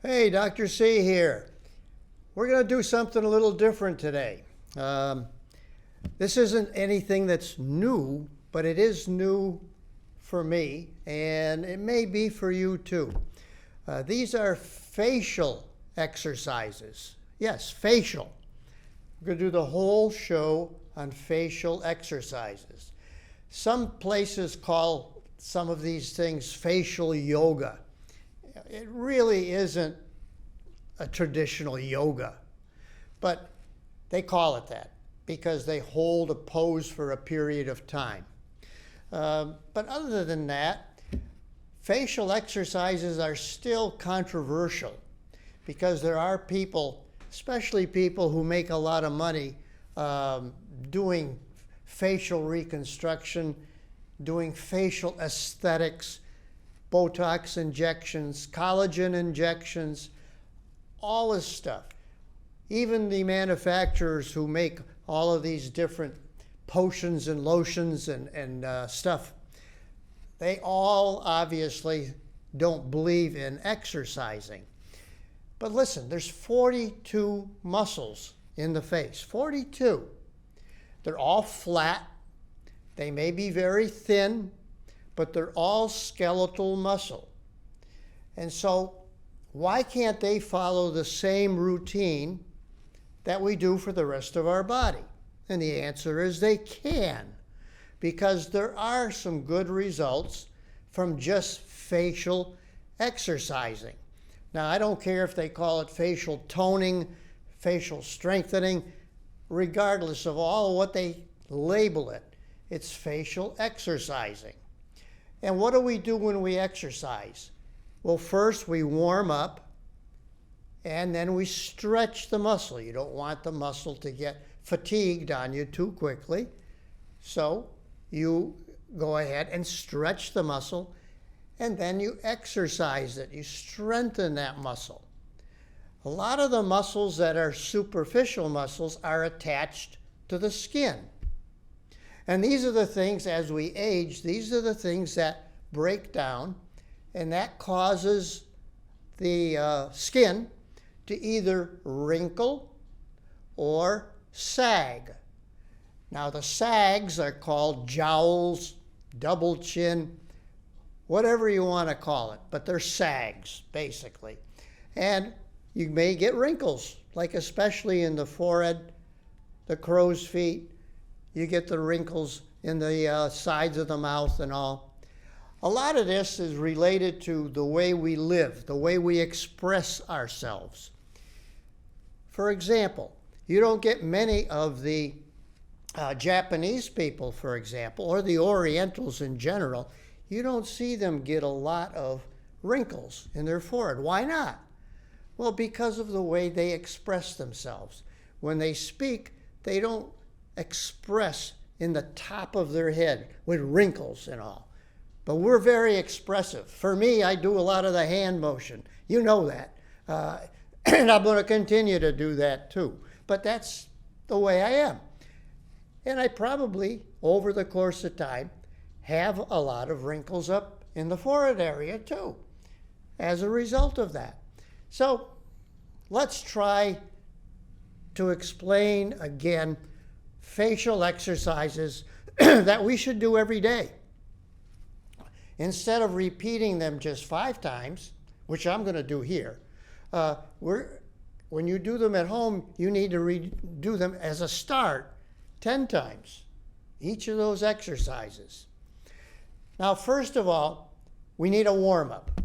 Hey, Dr. C here. We're going to do something a little different today. This isn't anything that's new, but it is new for me, and it may be for you too. These are facial exercises. Yes, facial. We're going to do the whole show on facial exercises. Some places call some of these things facial yoga. It really isn't a traditional yoga, but they call it that because they hold a pose for a period of time. But other than that, facial exercises are still controversial because there are people, especially people who make a lot of money, doing facial reconstruction, doing facial aesthetics, Botox injections, collagen injections, all this stuff. Even the manufacturers who make all of these different potions and lotions and stuff, they all obviously don't believe in exercising. But listen, there's 42 muscles in the face, 42. They're all flat. They may be very thin, but they're all skeletal muscle. And so why can't they follow the same routine that we do for the rest of our body? And the answer is they can, because there are some good results from just facial exercising. Now, I don't care if they call it facial toning, facial strengthening, regardless of all what they label it, it's facial exercising. And what do we do when we exercise? Well, first we warm up, and then we stretch the muscle. You don't want the muscle to get fatigued on you too quickly. So you go ahead and stretch the muscle, and then you exercise it. You strengthen that muscle. A lot of the muscles that are superficial muscles are attached to the skin. And these are the things, as we age, these are the things that break down, and that causes the skin to either wrinkle or sag. Now, the sags are called jowls, double chin, whatever you want to call it, but they're sags, basically. And you may get wrinkles, like especially in the forehead, the crow's feet. You get the wrinkles in the sides of the mouth and all. A lot of this is related to the way we live, the way we express ourselves. For example, you don't get many of the Japanese people, for example, or the Orientals in general, you don't see them get a lot of wrinkles in their forehead. Why not? Well, because of the way they express themselves. When they speak, they don't express in the top of their head with wrinkles and all. But we're very expressive. For me, I do a lot of the hand motion. You know that. And I'm going to continue to do that too. But that's the way I am. And I probably, over the course of time, have a lot of wrinkles up in the forehead area too, as a result of that. So let's try to explain again facial exercises that we should do every day. Instead of repeating them just 5 times, which I'm going to do here, when you do them at home, you need to do them as a start 10 times, each of those exercises. Now, first of all, we need a warm-up.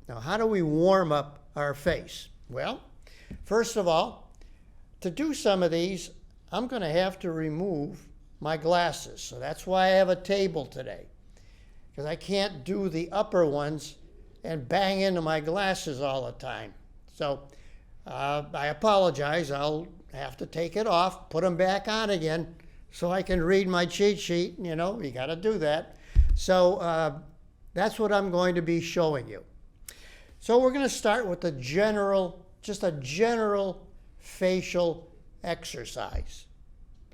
Now, how do we warm up our face? Well, first of all, to do some of these, I'm going to have to remove my glasses. So that's why I have a table today, because I can't do the upper ones and bang into my glasses all the time. So I apologize. I'll have to take it off, put them back on again so I can read my cheat sheet. You know, you got to do that. So that's what I'm going to be showing you. So we're going to start with just a general facial exercise.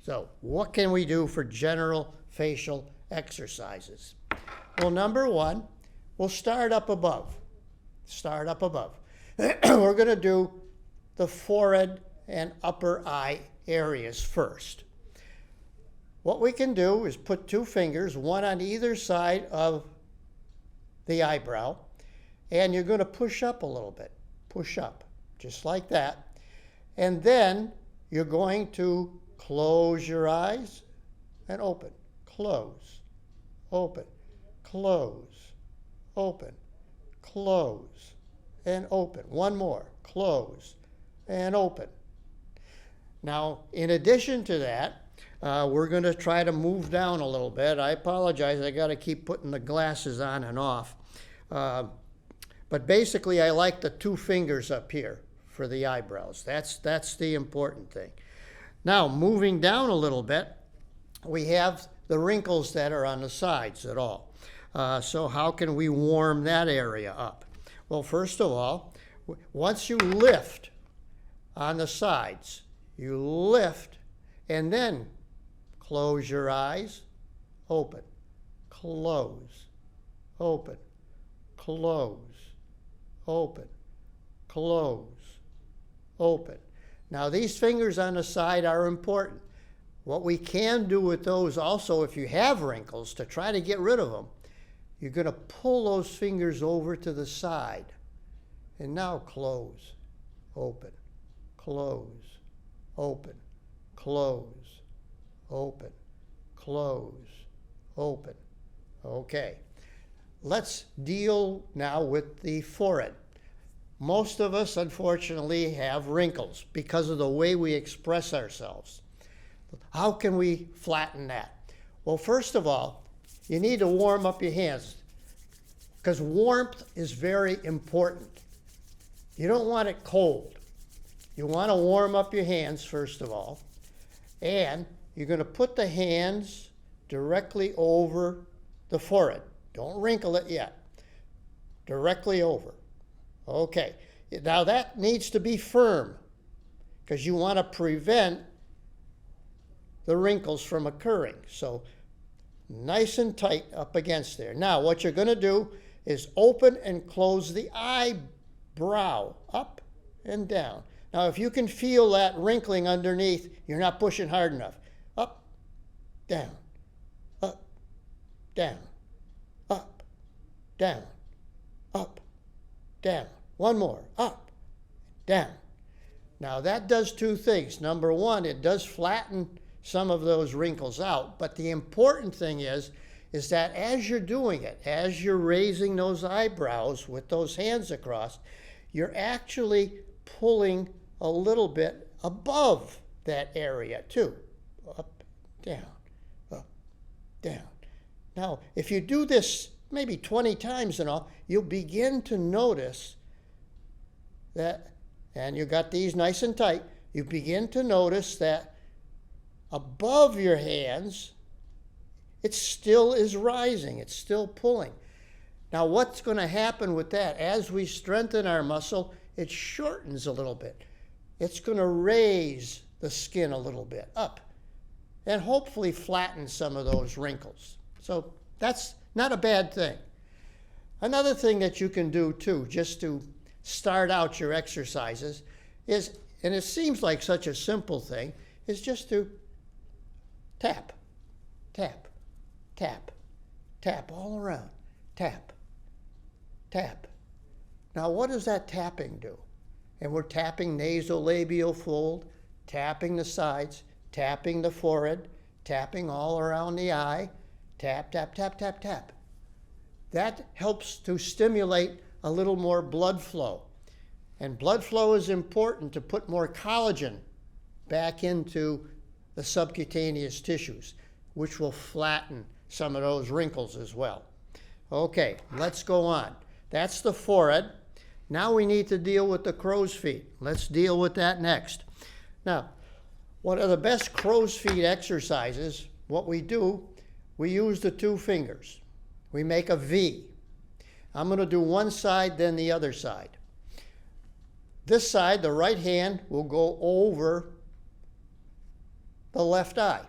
So what can we do for general facial exercises? Well, number one, we'll start up above. Start up above. We're going to do the forehead and upper eye areas first. What we can do is put 2 fingers, one on either side of the eyebrow, and you're going to push up a little bit. Push up, just like that. And then you're going to close your eyes and open. Close, open, close, open, close, and open. One more. Close and open. Now, in addition to that, we're going to try to move down a little bit. I apologize. I got to keep putting the glasses on and off. But basically, I like the 2 fingers up here for the eyebrows. That's the important thing. Now, moving down a little bit, we have the wrinkles that are on the sides at all. So how can we warm that area up? Well, first of all, once you lift on the sides, you lift and then close your eyes, open, close, open, close, open, close, open. Now these fingers on the side are important. What we can do with those also, if you have wrinkles, to try to get rid of them, you're going to pull those fingers over to the side. And now close, open, close, open, close, open, close, open. Okay. Let's deal now with the forehead. Most of us, unfortunately, have wrinkles because of the way we express ourselves. How can we flatten that? Well, first of all, you need to warm up your hands because warmth is very important. You don't want it cold. You want to warm up your hands, first of all, and you're going to put the hands directly over the forehead. Don't wrinkle it yet. Directly over. Okay. Now that needs to be firm because you want to prevent the wrinkles from occurring. So nice and tight up against there. Now what you're going to do is open and close the eyebrow up and down. Now if you can feel that wrinkling underneath, you're not pushing hard enough. Up, down, up, down, up, down, up, down. One more, up, down. Now that does 2 things. Number one, it does flatten some of those wrinkles out, but the important thing is that as you're doing it, as you're raising those eyebrows with those hands across, you're actually pulling a little bit above that area too. Up, down, up, down. Now, if you do this maybe 20 times and all, you'll begin to notice that, and you got these nice and tight, you begin to notice that above your hands, it still is rising. It's still pulling. Now, what's going to happen with that? As we strengthen our muscle, it shortens a little bit. It's going to raise the skin a little bit up and hopefully flatten some of those wrinkles. So that's not a bad thing. Another thing that you can do too, just to start out your exercises, is, and it seems like such a simple thing, is just to tap, tap, tap, tap all around. Tap, tap. Now what does that tapping do? And we're tapping nasolabial fold, tapping the sides, tapping the forehead, tapping all around the eye. Tap, tap, tap, tap, tap. That helps to stimulate a little more blood flow. And blood flow is important to put more collagen back into the subcutaneous tissues, which will flatten some of those wrinkles as well. Okay, let's go on. That's the forehead. Now we need to deal with the crow's feet. Let's deal with that next. Now, one of the best crow's feet exercises, what we do, we use the 2 fingers. We make a V. I'm going to do one side, then the other side. This side, the right hand, will go over the left eye.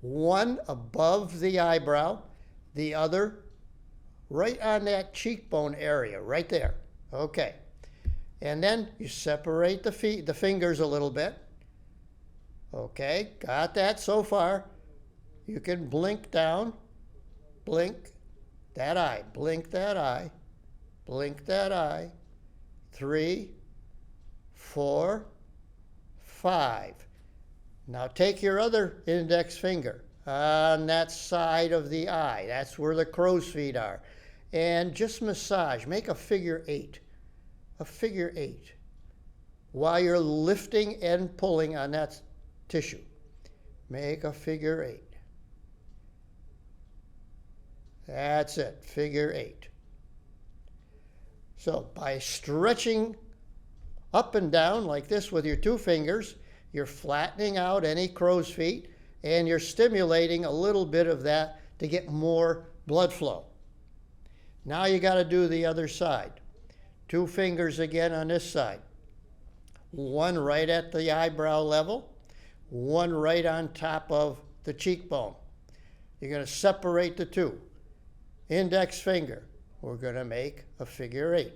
One above the eyebrow, the other right on that cheekbone area, right there. Okay. And then you separate the fingers a little bit. Okay, got that so far. You can blink down, blink that eye, blink that eye, blink that eye. 3, 4, 5. Now take your other index finger on that side of the eye. That's where the crow's feet are. And just massage. Make a figure 8. A figure 8. While you're lifting and pulling on that tissue. Make a figure 8. That's it. Figure 8. So by stretching up and down like this with your 2 fingers, you're flattening out any crow's feet and you're stimulating a little bit of that to get more blood flow. Now you got to do the other side. 2 fingers again on this side. 1 right at the eyebrow level, 1 right on top of the cheekbone. You're going to separate the 2. Index finger. We're going to make a figure 8.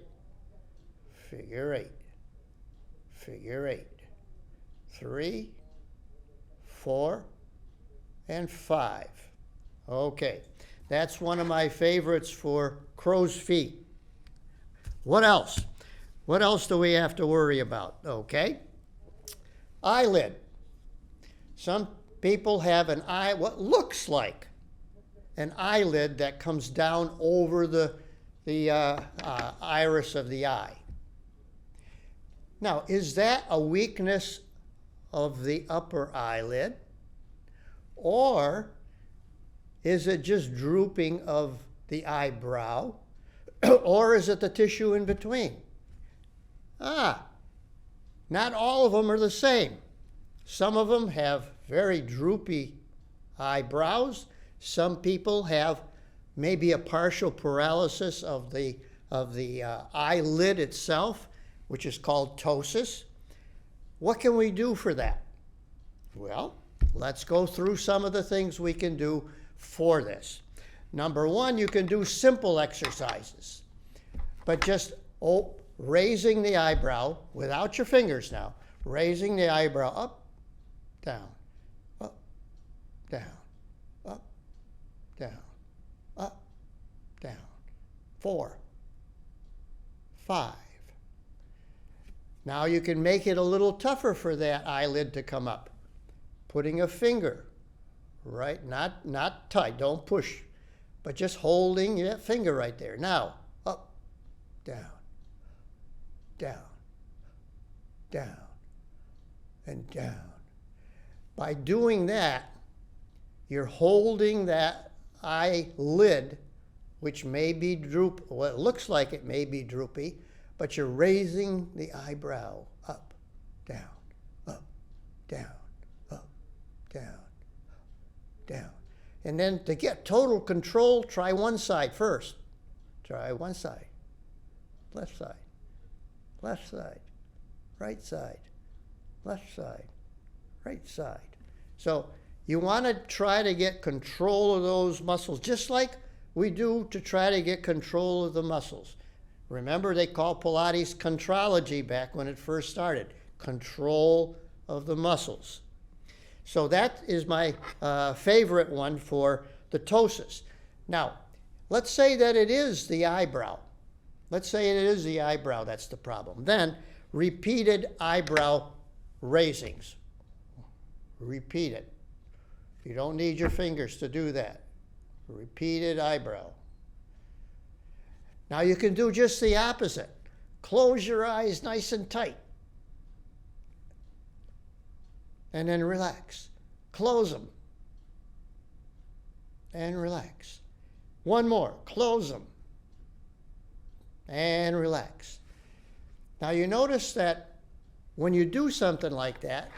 Figure 8. Figure 8. 3, 4, and 5. Okay, that's one of my favorites for crow's feet. What else? What else do we have to worry about? Okay, eyelid. Some people have what looks like an eyelid that comes down over the iris of the eye. Now, is that a weakness of the upper eyelid, or is it just drooping of the eyebrow, or is it the tissue in between? Not all of them are the same. Some of them have very droopy eyebrows. Some people have maybe a partial paralysis of the eyelid itself, which is called ptosis. What can we do for that? Well, let's go through some of the things we can do for this. Number 1, you can do simple exercises, but just raising the eyebrow without your fingers now, raising the eyebrow up, down, up, down, up, down, up, down. 4, 5. Now you can make it a little tougher for that eyelid to come up. Putting a finger, right? Not tight, don't push, but just holding that finger right there. Now, up, down, down, down, and down. By doing that, you're holding that eyelid, which may be droopy, well, it looks like it may be droopy, but you're raising the eyebrow up, down, up, down, up, down, down. And then to get total control, try one side first. Try one side. Left side, right side, left side, right side. So you want to try to get control of those muscles, just like we do to try to get control of the muscles. Remember, they called Pilates contrology back when it first started. Control of the muscles. So that is my favorite one for the ptosis. Now, let's say that it is the eyebrow. Let's say it is the eyebrow that's the problem. Then, repeated eyebrow raisings. Repeat it. You don't need your fingers to do that. Repeated eyebrow. Now you can do just the opposite. Close your eyes nice and tight. And then relax. Close them. And relax. One more. Close them. And relax. Now you notice that when you do something like that,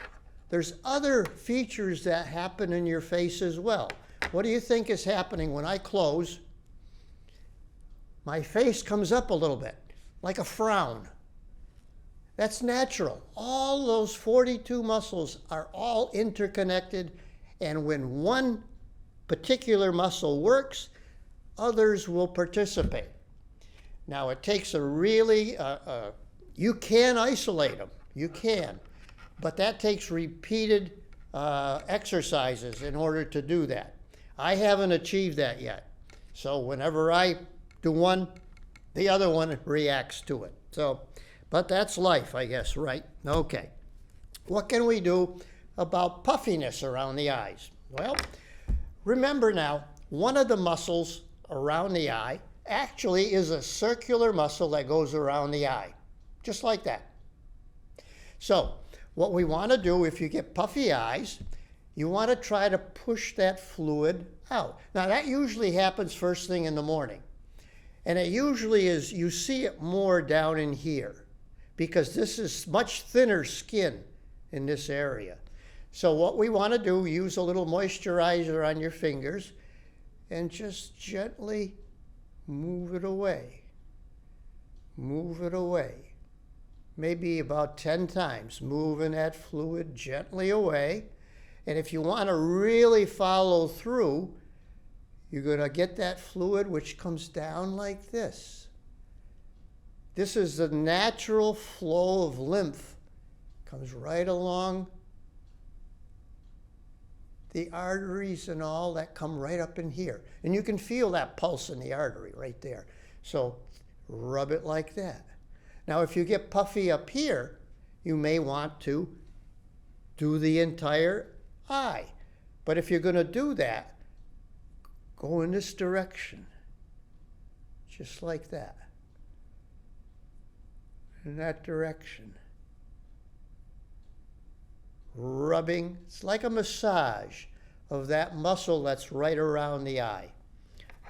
there's other features that happen in your face as well. What do you think is happening when I close? My face comes up a little bit, like a frown. That's natural. All those 42 muscles are all interconnected, and when one particular muscle works, others will participate. Now, it takes a really You can isolate them. You can. But that takes repeated exercises in order to do that. I haven't achieved that yet. So whenever I do one, the other one reacts to it. So, but that's life, I guess, right? Okay. What can we do about puffiness around the eyes? Well, remember now, one of the muscles around the eye actually is a circular muscle that goes around the eye, just like that. So, what we want to do if you get puffy eyes, you want to try to push that fluid out. Now, that usually happens first thing in the morning. And it usually is, you see it more down in here because this is much thinner skin in this area. So what we want to do, use a little moisturizer on your fingers and just gently move it away. Move it away. Maybe about 10 times, moving that fluid gently away. And if you want to really follow through, you're going to get that fluid which comes down like this. This is the natural flow of lymph. Comes right along the arteries and all that come right up in here. And you can feel that pulse in the artery right there. So rub it like that. Now, if you get puffy up here, you may want to do the entire eye. But if you're going to do that, go in this direction, just like that. In that direction. Rubbing, it's like a massage of that muscle that's right around the eye.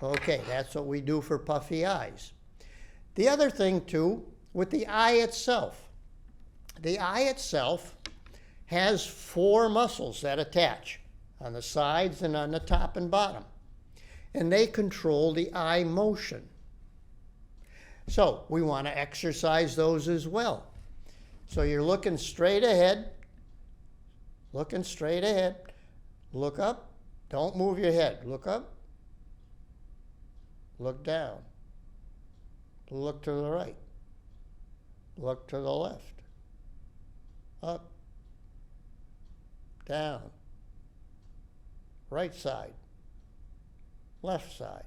Okay, that's what we do for puffy eyes. The other thing too, with the eye itself. The eye itself has 4 muscles that attach on the sides and on the top and bottom. And they control the eye motion. So we want to exercise those as well. So you're looking straight ahead, looking straight ahead. Look up, don't move your head. Look up, look down, look to the right, look to the left, up, down, right side, left side.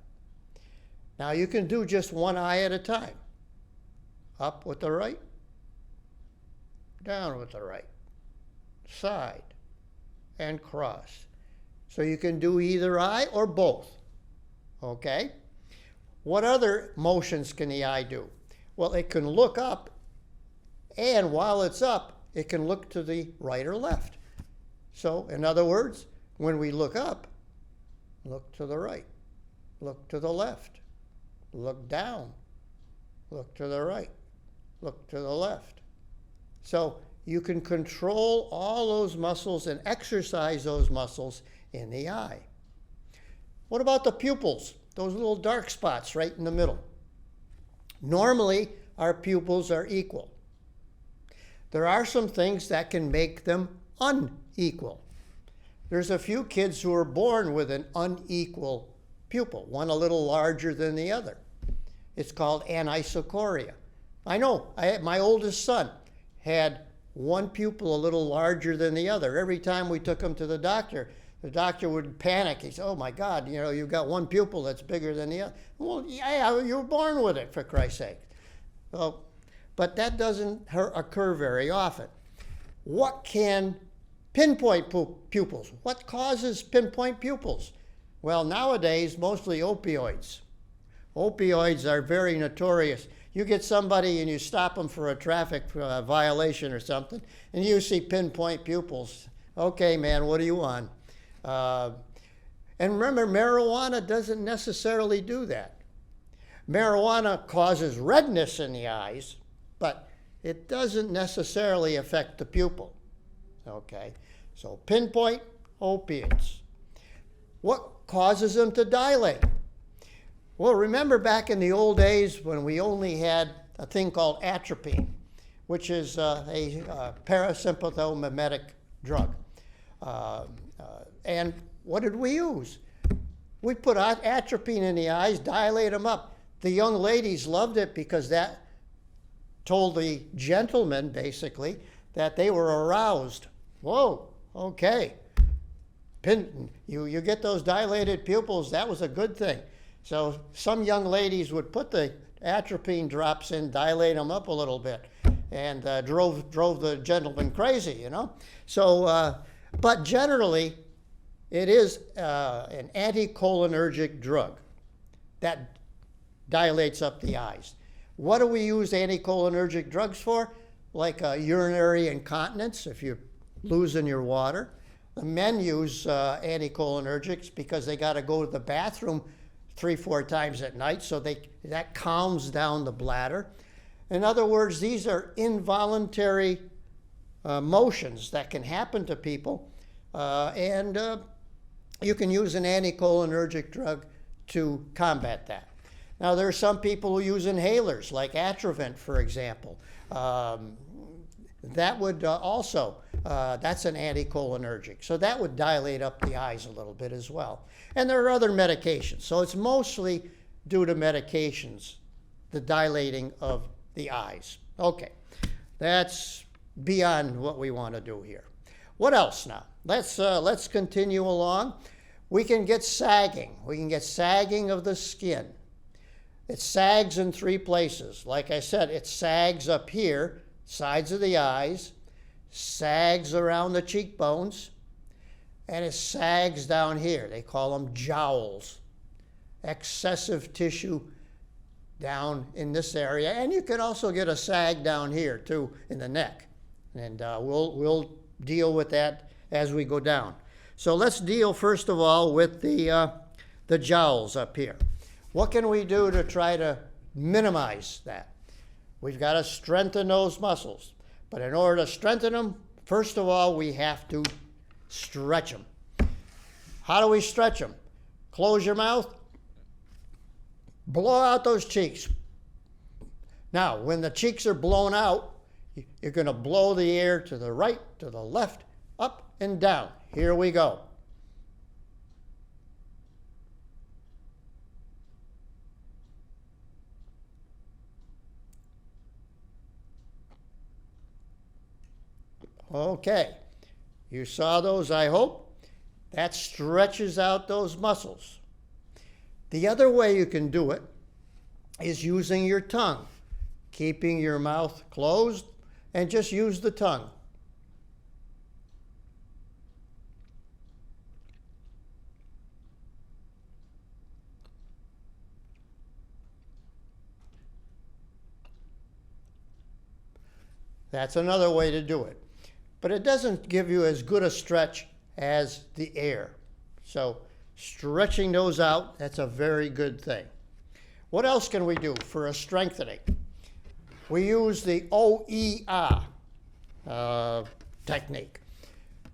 Now you can do just one eye at a time. Up with the right, down with the right, side, and cross. So you can do either eye or both. Okay? What other motions can the eye do? Well, it can look up, and while it's up, it can look to the right or left. So, in other words, when we look up, look to the right, look to the left, look down, look to the right, look to the left. So you can control all those muscles and exercise those muscles in the eye. What about the pupils? Those little dark spots right in the middle. Normally, our pupils are equal. There are some things that can make them unequal. There's a few kids who are born with an unequal pupil, one a little larger than the other. It's called anisocoria. I know, my oldest son had one pupil a little larger than the other. Every time we took him to the doctor would panic. He said, "Oh my God, you've got one pupil that's bigger than the other." Well, yeah, you were born with it, for Christ's sake. Well, but that doesn't occur very often. What can pinpoint pupils? What causes pinpoint pupils? Well, nowadays, mostly opioids. Opioids are very notorious. You get somebody and you stop them for a traffic violation or something, and you see pinpoint pupils. Okay, man, what do you want? And remember, marijuana doesn't necessarily do that. Marijuana causes redness in the eyes, but it doesn't necessarily affect the pupil. Okay, so pinpoint opiates. What causes them to dilate? Well, remember back in the old days when we only had a thing called atropine, which is a parasympathomimetic drug. And what did we use? We put atropine in the eyes, dilate them up. The young ladies loved it because that told the gentleman, basically, that they were aroused. Whoa, okay. You get those dilated pupils, that was a good thing. So some young ladies would put the atropine drops in, dilate them up a little bit, and drove the gentleman crazy, you know. So, but generally, it is an anticholinergic drug that dilates up the eyes. What do we use anticholinergic drugs for? Like urinary incontinence, if you're losing your water. The men use anticholinergics because they got to go to the bathroom 3-4 times at night, so that calms down the bladder. In other words, these are involuntary motions that can happen to people, and you can use an anticholinergic drug to combat that. Now, there are some people who use inhalers, like Atrovent, for example. That would also, that's an anticholinergic. So that would dilate up the eyes a little bit as well. And there are other medications. So it's mostly due to medications, the dilating of the eyes. Okay, that's beyond what we want to do here. What else now? Let's continue along. We can get sagging. We can get sagging of the skin. It sags in 3 places. Like I said, it sags up here, sides of the eyes, sags around the cheekbones, and it sags down here. They call them jowls. Excessive tissue down in this area. And you can also get a sag down here too in the neck. And we'll deal with that as we go down. So let's deal first of all with the jowls up here. What can we do to try to minimize that? We've got to strengthen those muscles. But in order to strengthen them, first of all, we have to stretch them. How do we stretch them? Close your mouth. Blow out those cheeks. Now, when the cheeks are blown out, you're going to blow the air to the right, to the left, up and down. Here we go. Okay, you saw those, I hope. That stretches out those muscles. The other way you can do it is using your tongue, keeping your mouth closed, and just use the tongue. That's another way to do it. But it doesn't give you as good a stretch as the air. So stretching those out, that's a very good thing. What else can we do for a strengthening? We use the OER technique.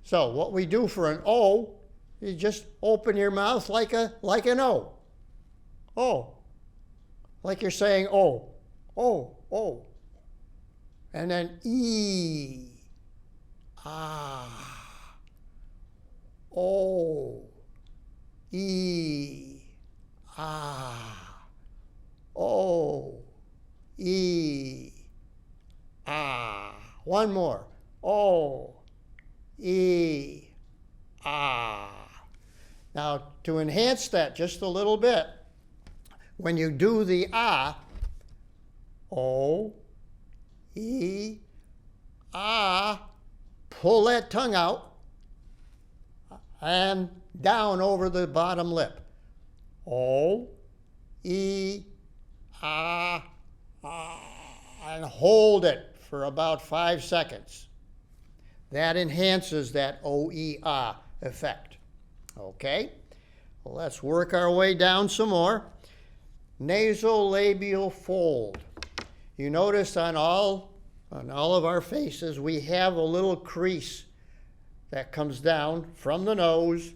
So what we do for an O, you just open your mouth like an O. O. Like you're saying O. O. O. And then E. Ah. O. E. Ah. O. E. Ah. One more. O. E. Ah. Now, to enhance that just a little bit, when you do the ah, O. E. Ah. Pull that tongue out and down over the bottom lip. O, E, ah, ah, and hold it for about 5 seconds. That enhances that O-E-ah effect. Okay, well, let's work our way down some more. Nasolabial fold. You notice on all of our faces, we have a little crease that comes down from the nose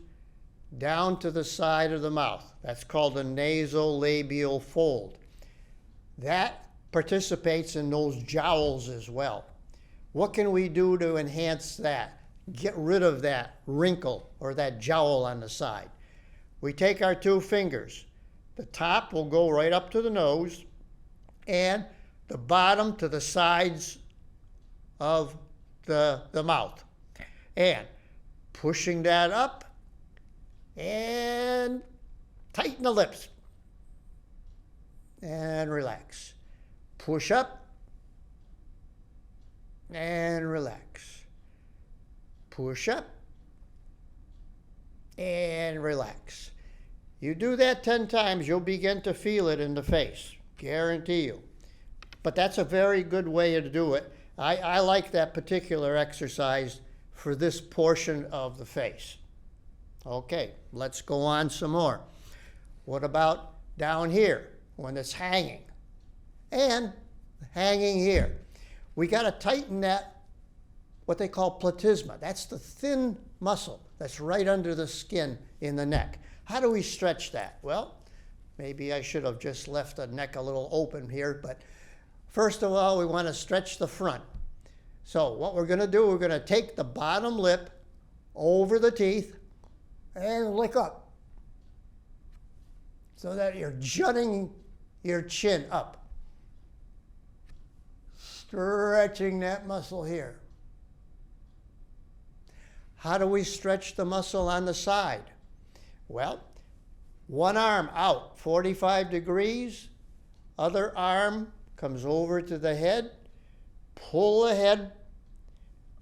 down to the side of the mouth. That's called a nasolabial fold. That participates in those jowls as well. What can we do to enhance that? Get rid of that wrinkle or that jowl on the side. We take our 2 fingers. The top will go right up to the nose, and the bottom to the sides of the mouth. And pushing that up and tighten the lips and relax. Push up and relax. Push up and relax. You do that 10 times, you'll begin to feel it in the face. Guarantee you. But that's a very good way to do it. I like that particular exercise for this portion of the face. Okay, let's go on some more. What about down here when it's hanging? And hanging here. We got to tighten that, what they call platysma. That's the thin muscle that's right under the skin in the neck. How do we stretch that? Well, maybe I should have just left the neck a little open here, but first of all, we want to stretch the front. So what we're going to do, we're going to take the bottom lip over the teeth and lick up so that you're jutting your chin up. Stretching that muscle here. How do we stretch the muscle on the side? Well, one arm out 45 degrees, other arm comes over to the head, pull the head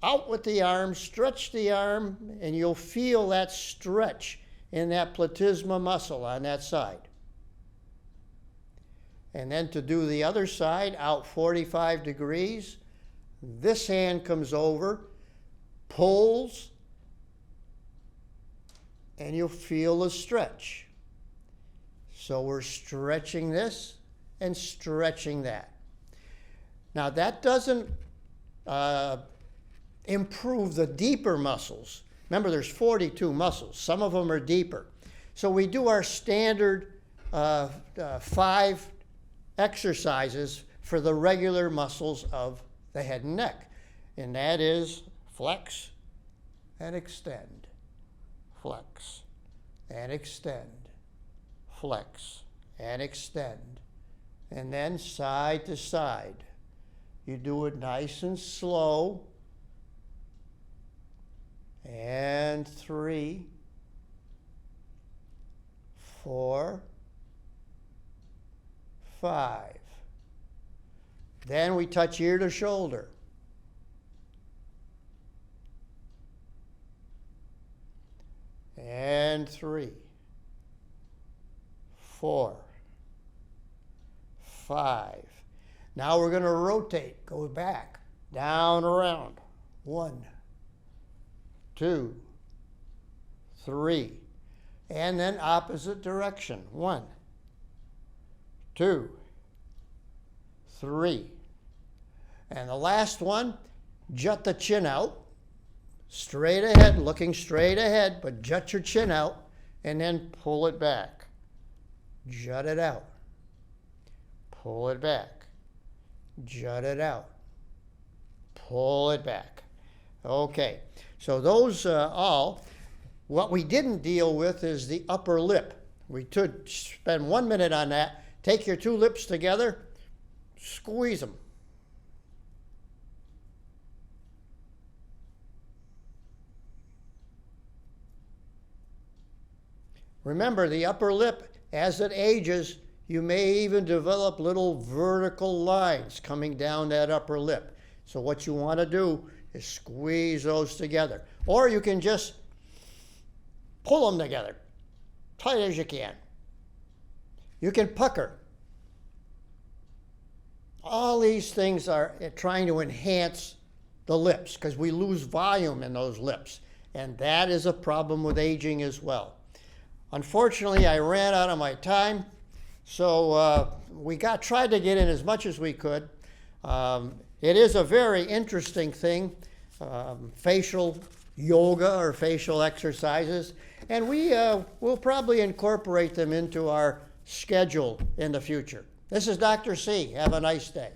out with the arm, stretch the arm, and you'll feel that stretch in that platysma muscle on that side. And then to do the other side, out 45 degrees, this hand comes over, pulls, and you'll feel the stretch. So we're stretching this and stretching that. Now that doesn't improve the deeper muscles. Remember, there's 42 muscles. Some of them are deeper. So we do our standard 5 exercises for the regular muscles of the head and neck. And that is flex and extend. Flex and extend. Flex and extend. And then side to side. You do it nice and slow. And 3, 4, 5. Then we touch ear to shoulder. And 3, 4, 5. Now we're going to rotate, go back, down, around. 1, 2, 3. And then opposite direction. 1, 2, 3. And the last one, jut the chin out. Straight ahead, looking straight ahead, but jut your chin out and then pull it back. Jut it out. Pull it back. Jut it out. Pull it back. Okay, so those all. What we didn't deal with is the upper lip. We should spend 1 minute on that. Take your 2 lips together, squeeze them. Remember, the upper lip, as it ages, you may even develop little vertical lines coming down that upper lip. So what you want to do is squeeze those together. Or you can just pull them together, tight as you can. You can pucker. All these things are trying to enhance the lips because we lose volume in those lips. And that is a problem with aging as well. Unfortunately, I ran out of my time, so we tried to get in as much as we could. It is a very interesting thing, facial yoga or facial exercises, and we'll probably incorporate them into our schedule in the future. This is Dr. C. Have a nice day.